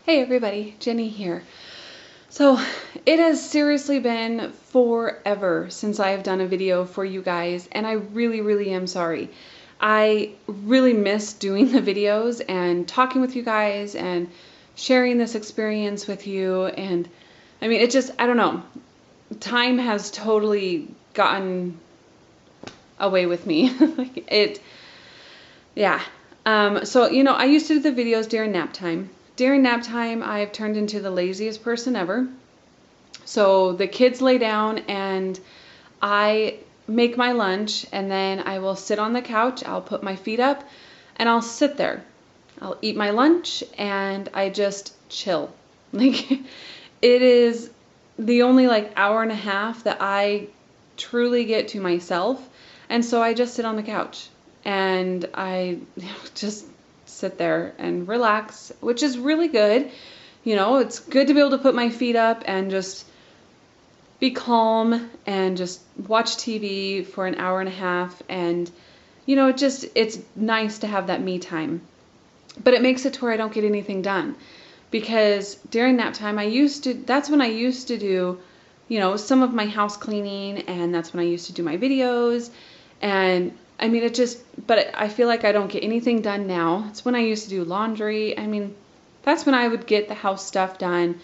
Hey everybody, Jenny here. So it has seriously been forever since I have done a video for you guys, and I really am sorry. I really miss doing the videos and talking with you guys and sharing this experience with you, and I mean, I don't know. Time has totally gotten away with me. Yeah. So, I used to do the videos during nap time. During nap time, I've turned into the laziest person ever. So the kids lay down and I make my lunch, and then I will sit on the couch. I'll put my feet up and I'll sit there. I'll eat my lunch and I just chill. Like, it is the only hour and a half that I truly get to myself. And so I just sit on the couch and I just sit there and relax, which is really good. It's good to be able to put my feet up and just be calm and just watch TV for an hour and a half. And, it's nice to have that me time. But it makes it to where I don't get anything done. Because during nap time, that's when I used to do, some of my house cleaning, and that's when I used to do my videos. And I mean, but I feel like I don't get anything done now. It's when I used to do laundry. I mean, that's when I would get the house stuff done.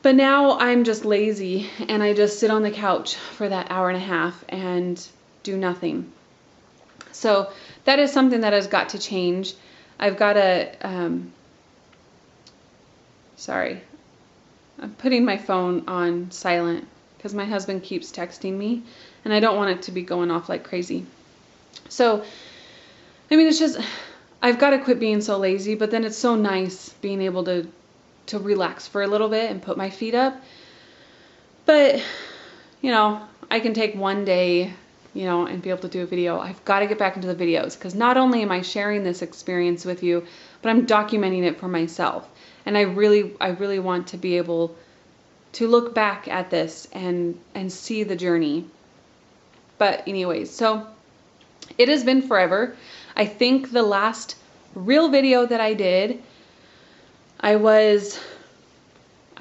But now I'm just lazy and I just sit on the couch for that hour and a half and do nothing. So that is something that has got to change. I've got to, sorry, I'm putting my phone on silent because my husband keeps texting me and I don't want it to be going off like crazy. So, I mean, I've got to quit being so lazy, but then it's so nice being able to relax for a little bit and put my feet up. But, I can take one day, and be able to do a video. I've got to get back into the videos because not only am I sharing this experience with you, but I'm documenting it for myself. And I really want to be able to look back at this and see the journey. But anyways, so it has been forever. I think the last real video that I did, I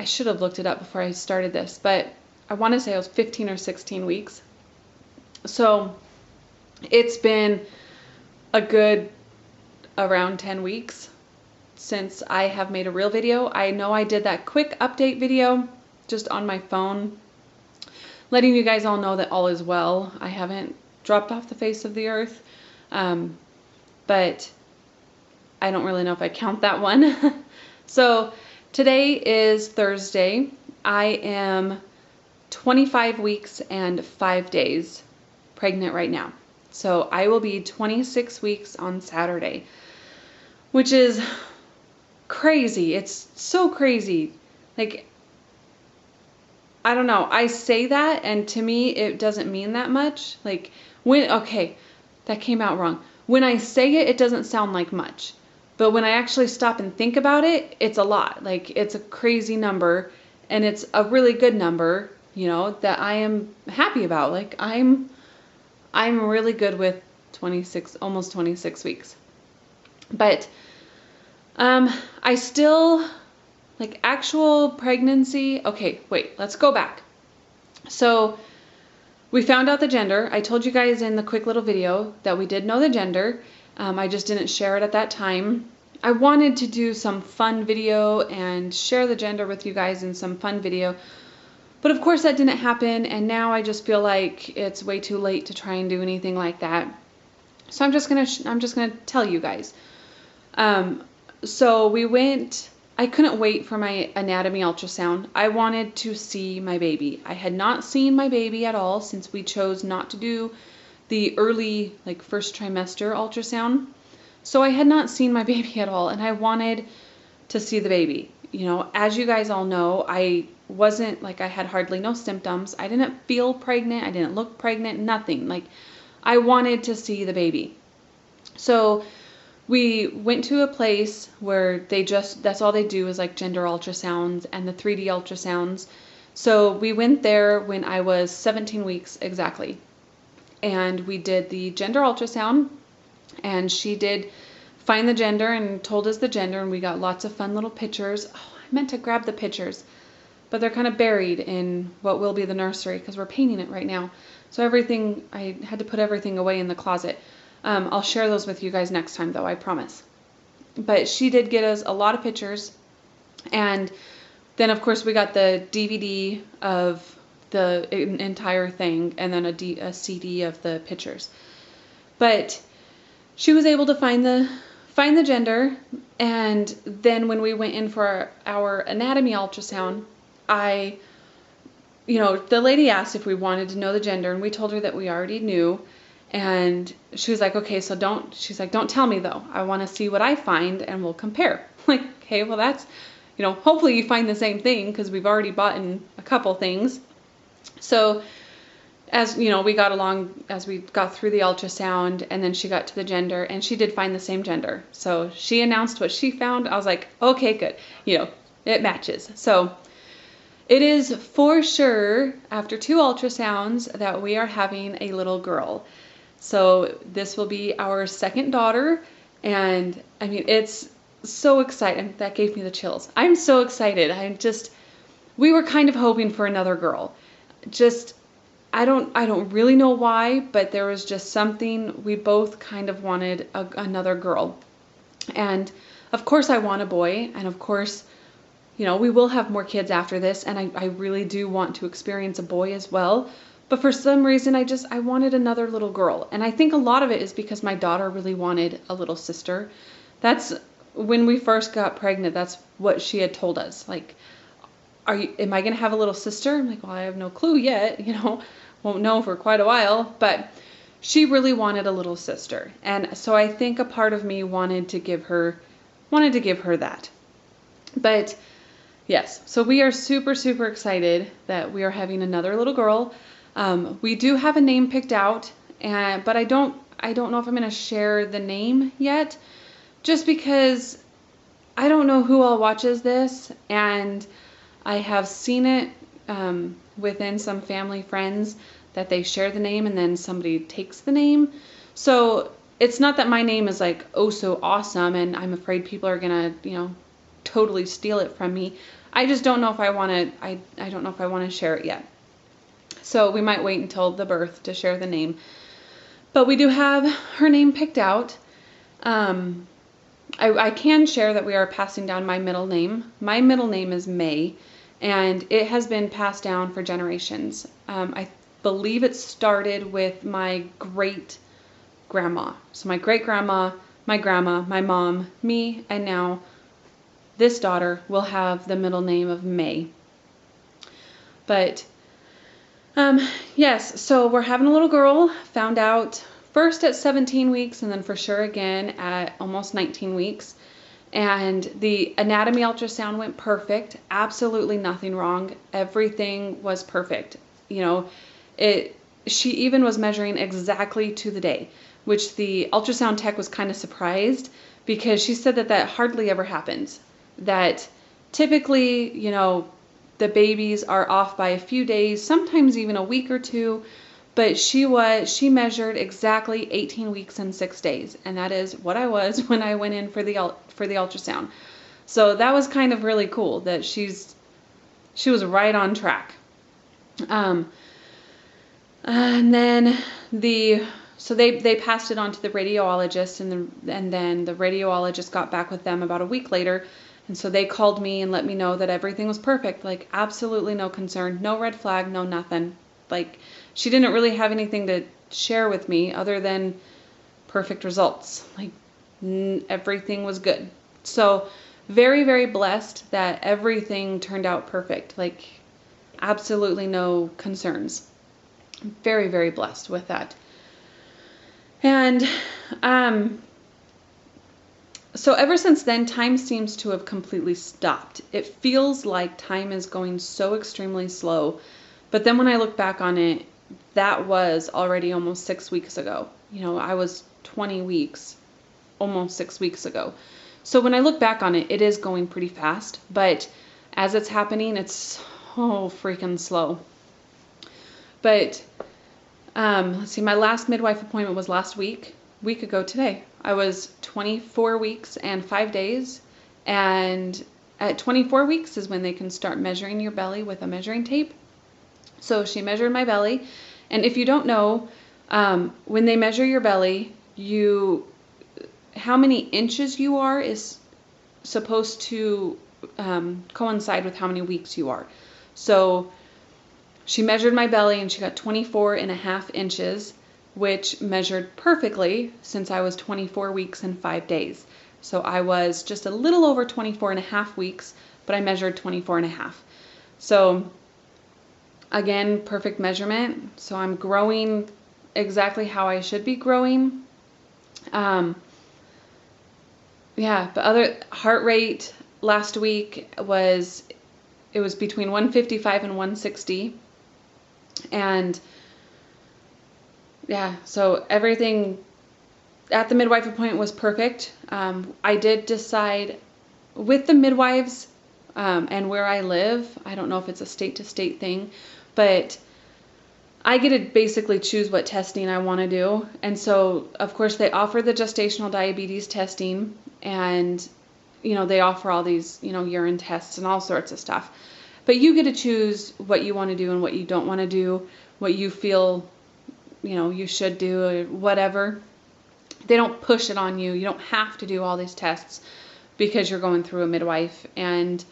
should have looked it up before I started this, but I want to say I was 15 or 16 weeks. So it's been a good around 10 weeks since I have made a real video. I know I did that quick update video just on my phone, letting you guys all know that all is well. I haven't dropped off the face of the earth, but I don't really know if I count that one. So today is Thursday. I am 25 weeks and 5 days pregnant right now. So I will be 26 weeks on Saturday, which is crazy. It's so crazy. I don't know. I say that, and to me, it doesn't mean that much. Okay, that came out wrong. When I say it, it doesn't sound like much. But when I actually stop and think about it, it's a lot. It's a crazy number, and it's a really good number, that I am happy about. I'm really good with 26, almost 26 weeks. But I still, actual pregnancy. Okay, wait, let's go back. So we found out the gender. I told you guys in the quick little video that we did know the gender. I just didn't share it at that time. I wanted to do some fun video and share the gender with you guys in some fun video. But of course that didn't happen, and now I just feel like it's way too late to try and do anything like that. So I'm just gonna tell you guys. So we went. I couldn't wait for my anatomy ultrasound. I wanted to see my baby. I had not seen my baby at all since we chose not to do the early, first trimester ultrasound. So I had not seen my baby at all, and I wanted to see the baby. As you guys all know, I wasn't, I had hardly no symptoms. I didn't feel pregnant. I didn't look pregnant, nothing. I wanted to see the baby. So we went to a place where that's all they do is gender ultrasounds and the 3D ultrasounds. So we went there when I was 17 weeks exactly. And we did the gender ultrasound, and she did find the gender and told us the gender, and we got lots of fun little pictures. Oh, I meant to grab the pictures, but they're kind of buried in what will be the nursery because we're painting it right now. So everything, I had to put everything away in the closet. I'll share those with you guys next time though, I promise. But she did get us a lot of pictures, and then of course we got the DVD of the entire thing, and then a CD of the pictures. But she was able to find the gender, and then when we went in for our anatomy ultrasound, the lady asked if we wanted to know the gender, and we told her that we already knew. And she was like, okay, so don't tell me though. I want to see what I find and we'll compare. Like, okay, well that's, hopefully you find the same thing because we've already bought in a couple things. So as we got along, as we got through the ultrasound, and then she got to the gender, and she did find the same gender. So she announced what she found. I was like, okay, good. It matches. So it is for sure, after 2 ultrasounds, that we are having a little girl. So this will be our second daughter, and I mean, it's so exciting. That gave me the chills. I'm so excited. We were kind of hoping for another girl. I don't really know why, but there was just something, we both kind of wanted another girl. And of course I want a boy, and of course, we will have more kids after this, and I really do want to experience a boy as well. But for some reason, I wanted another little girl. And I think a lot of it is because my daughter really wanted a little sister. That's when we first got pregnant, that's what she had told us. Like, am I going to have a little sister? I'm like, well, I have no clue yet, won't know for quite a while. But she really wanted a little sister. And so I think a part of me wanted to give her that. But yes, so we are super, super excited that we are having another little girl. We do have a name picked out, but I don't know if I'm going to share the name yet, just because I don't know who all watches this, and I have seen it within some family friends that they share the name and then somebody takes the name. So it's not that my name is like, oh, so awesome, and I'm afraid people are going to, totally steal it from me. I just don't know if I want to, I don't know if I want to share it yet. So we might wait until the birth to share the name. But we do have her name picked out. I can share that we are passing down my middle name. My middle name is May, and it has been passed down for generations. I believe it started with my great grandma. So my great grandma, my grandma, my mom, me, and now this daughter will have the middle name of May. But yes, so we're having a little girl. Found out first at 17 weeks, and then for sure again at almost 19 weeks. And the anatomy ultrasound went perfect. Absolutely nothing wrong. Everything was perfect. She even was measuring exactly to the day, which the ultrasound tech was kind of surprised, because she said that hardly ever happens. That typically, the babies are off by a few days, sometimes even a week or two, but she measured exactly 18 weeks and 6 days, and that is what I was when I went in for the ultrasound. So that was kind of really cool that she was right on track. And then so they passed it on to the radiologist, and then the radiologist got back with them about a week later. And so they called me and let me know that everything was perfect. Like, absolutely no concern, no red flag, no nothing. Like, she didn't really have anything to share with me other than perfect results. Like, everything was good. So very, very blessed that everything turned out perfect. Like, absolutely no concerns. Very, very blessed with that. And so ever since then, time seems to have completely stopped. It feels like time is going so extremely slow. But then when I look back on it, that was already almost 6 weeks ago. I was 20 weeks, almost 6 weeks ago. So when I look back on it, it is going pretty fast. But as it's happening, it's so freaking slow. But let's see, my last midwife appointment was last week. week ago today. I was 24 weeks and 5 days, and at 24 weeks is when they can start measuring your belly with a measuring tape. So she measured my belly, and if you don't know, when they measure your belly, how many inches you are is supposed to coincide with how many weeks you are. So she measured my belly and she got 24.5 inches, which measured perfectly since I was 24 weeks and 5 days. So I was just a little over 24.5 weeks, but I measured 24.5. So again, perfect measurement. So I'm growing exactly how I should be growing. Yeah, but other heart rate last week was between 155 and 160. And yeah, so everything at the midwife appointment was perfect. I did decide with the midwives and where I live, I don't know if it's a state to state thing, but I get to basically choose what testing I want to do. And so, of course, they offer the gestational diabetes testing, and, they offer all these, urine tests and all sorts of stuff. But you get to choose what you want to do and what you don't want to do, what you feel, you should do, or whatever. They don't push it on you. You don't have to do all these tests because you're going through a midwife, and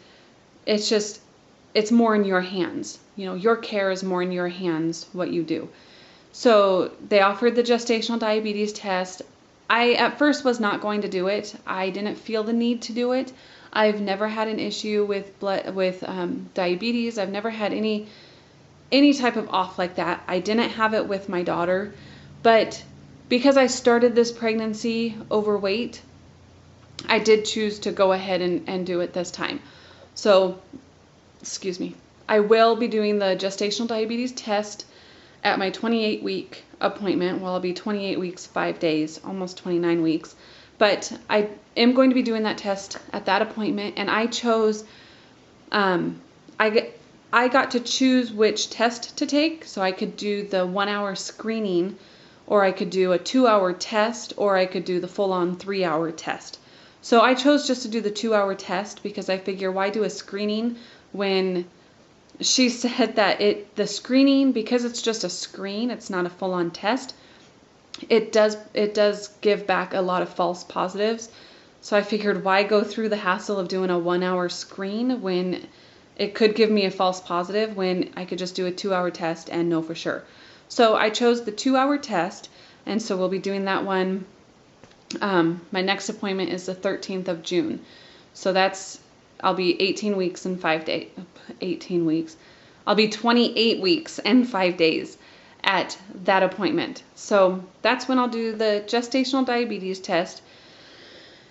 it's more in your hands. Your care is more in your hands, what you do. So they offered the gestational diabetes test. I at first was not going to do it. I didn't feel the need to do it. I've never had an issue with diabetes. I've never had any type of off like that. I didn't have it with my daughter, but because I started this pregnancy overweight, I did choose to go ahead and do it this time. So, excuse me, I will be doing the gestational diabetes test at my 28-week appointment. Well, I'll be 28 weeks, 5 days, almost 29 weeks. But I am going to be doing that test at that appointment, and I chose, I got to choose which test to take. So I could do the 1-hour screening, or I could do a 2-hour test, or I could do the full-on 3-hour test. So I chose just to do the 2-hour test because I figure, why do a screening when she said that the screening, because it's just a screen, it's not a full-on test, it does give back a lot of false positives. So I figured, why go through the hassle of doing a 1-hour screen when it could give me a false positive, when I could just do a 2-hour test and know for sure. So I chose the 2-hour test, and so we'll be doing that one. My next appointment is the 13th of June. So I'll be 18 weeks and 5 days. 18 weeks. I'll be 28 weeks and 5 days at that appointment. So that's when I'll do the gestational diabetes test.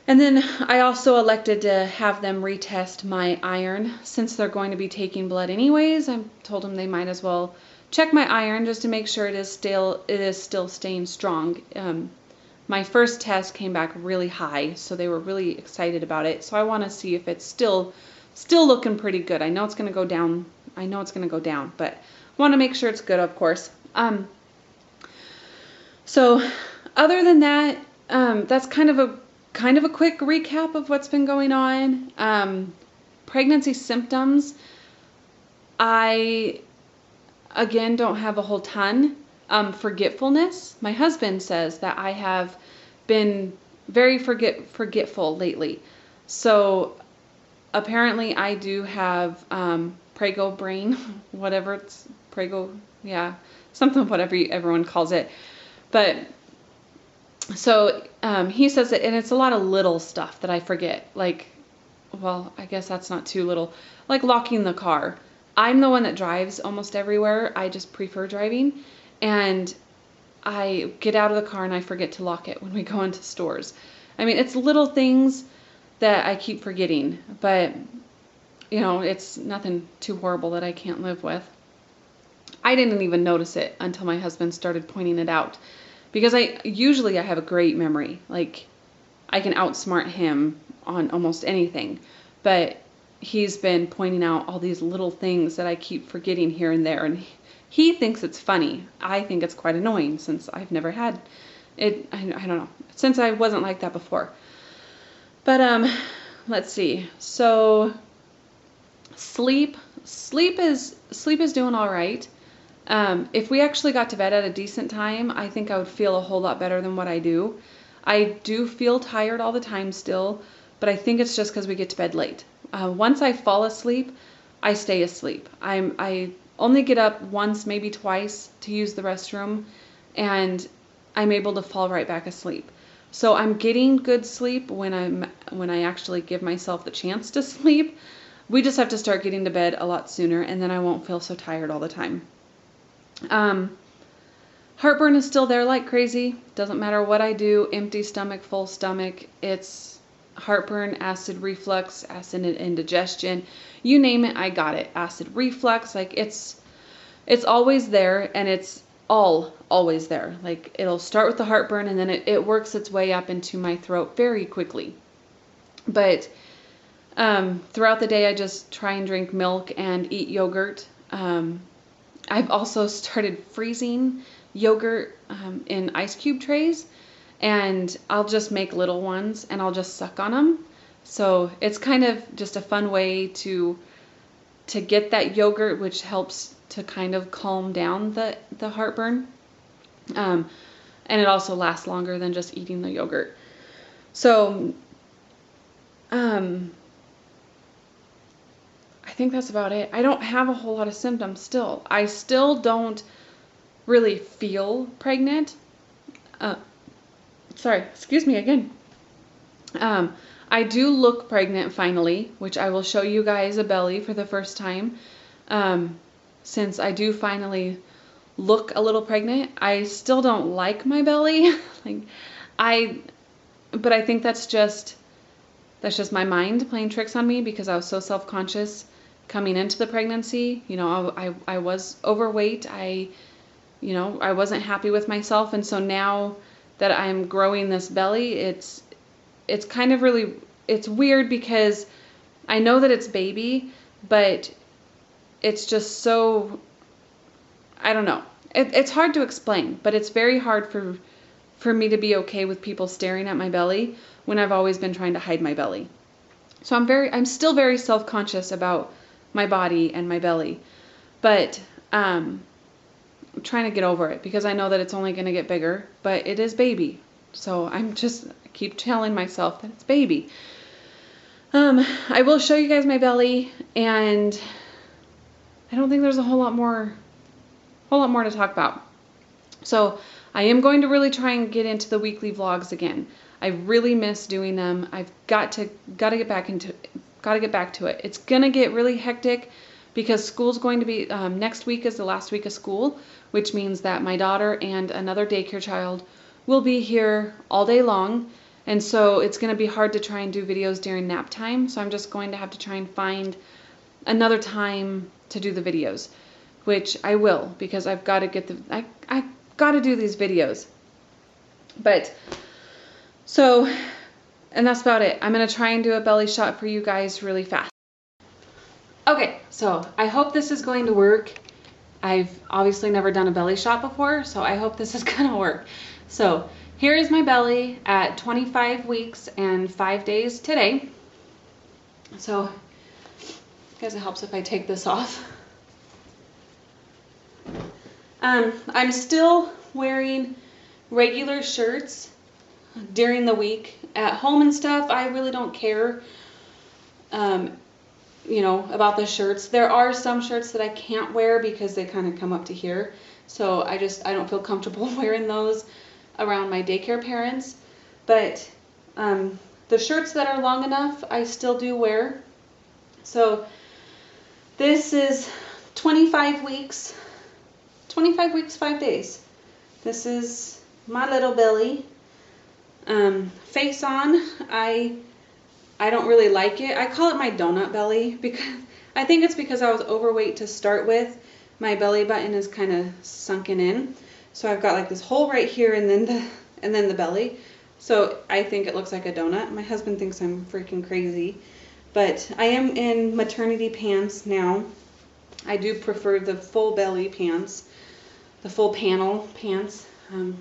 And then I also elected to have them retest my iron, since they're going to be taking blood anyways. I told them they might as well check my iron just to make sure it is still staying strong. My first test came back really high, so they were really excited about it. So I want to see if it's still looking pretty good. I know it's going to go down. But I want to make sure it's good, of course. So other than that, that's kind of a quick recap of what's been going on. Pregnancy symptoms, I again don't have a whole ton. Forgetfulness. My husband says that I have been very forgetful lately. So apparently I do have Prego brain, whatever it's Prego, yeah, something, whatever everyone calls it. But so he says that, and it's a lot of little stuff that I forget. Like, well, I guess that's not too little. Like locking the car. I'm the one that drives almost everywhere. I just prefer driving. And I get out of the car and I forget to lock it when we go into stores. I mean, it's little things that I keep forgetting, but it's nothing too horrible that I can't live with. I didn't even notice it until my husband started pointing it out, because I usually have a great memory. Like, I can outsmart him on almost anything, but he's been pointing out all these little things that I keep forgetting here and there, and he thinks it's funny. I think it's quite annoying, since I've never had I don't know, since I wasn't like that before. But let's see. So sleep is doing all right. If we actually got to bed at a decent time, I think I would feel a whole lot better than what I do. I do feel tired all the time still, but I think it's just because we get to bed late. Once I fall asleep, I stay asleep. I only get up once, maybe twice to use the restroom, and I'm able to fall right back asleep. So I'm getting good sleep when I actually give myself the chance to sleep. We just have to start getting to bed a lot sooner, and then I won't feel so tired all the time. Heartburn is still there like crazy. Doesn't matter what I do, empty stomach, full stomach, it's heartburn, acid reflux, acid indigestion, you name it, I got it. Acid reflux, like it's always there, and it's always there. Like it'll start with the heartburn, and then it works its way up into my throat very quickly. But throughout the day, I just try and drink milk and eat yogurt. I've also started freezing yogurt in ice cube trays, and I'll just make little ones and I'll just suck on them. So it's kind of just a fun way to get that yogurt, which helps to kind of calm down the heartburn. And it also lasts longer than just eating the yogurt. So I think that's about it. I don't have a whole lot of symptoms still. I still don't really feel pregnant. Sorry, excuse me again. I do look pregnant finally, which I will show you guys a belly for the first time. Since I do finally look a little pregnant, I still don't like my belly. But I think that's just my mind playing tricks on me, because I was so self-conscious coming into the pregnancy. You know, I was overweight. I wasn't happy with myself, and so now that I'm growing this belly, it's kind of really, it's weird because I know that it's baby, but it's just so, I don't know. It's hard to explain, but it's very hard for me to be okay with people staring at my belly when I've always been trying to hide my belly. So I'm still very self-conscious about my body and my belly, but I'm trying to get over it because I know that it's only going to get bigger, but it is baby. So I keep telling myself that it's baby. I will show you guys my belly, and I don't think there's a whole lot more to talk about. So I am going to really try and get into the weekly vlogs again. I really miss doing them. I've got to get back to it. It's gonna get really hectic because school's going to be next week is the last week of school, which means that my daughter and another daycare child will be here all day long, and so it's going to be hard to try and do videos during nap time. So I'm just going to have to try and find another time to do the videos, which I will, because I've got to I got to do these videos. But so, and that's about it. I'm going to try and do a belly shot for you guys really fast. Okay, so I hope this is going to work. I've obviously never done a belly shot before, so I hope this is going to work. So here is my belly at 25 weeks and 5 days today. So I guess it helps if I take this off. I'm still wearing regular shirts during the week. At home and stuff, I really don't care, about the shirts. There are some shirts that I can't wear because they kind of come up to here. So I don't feel comfortable wearing those around my daycare parents. But the shirts that are long enough, I still do wear. So this is 25 weeks, 5 days. This is my little belly. Face on, I don't really like it. I call it my donut belly because I think it's because I was overweight to start with. My belly button is kind of sunken in. So I've got like this hole right here and then the belly. So I think it looks like a donut. My husband thinks I'm freaking crazy. But I am in maternity pants now. I do prefer the full belly pants, the full panel pants,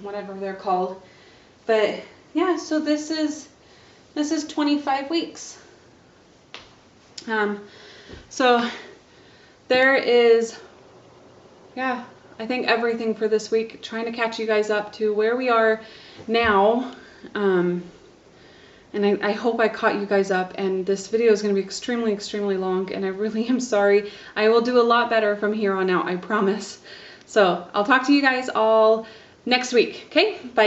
whatever they're called. But yeah, so this is 25 weeks. So there is, yeah, I think everything for this week. Trying to catch you guys up to where we are now. And I hope I caught you guys up, and this video is going to be extremely, extremely long, and I really am sorry. I will do a lot better from here on out, I promise. So I'll talk to you guys all next week, okay? Bye.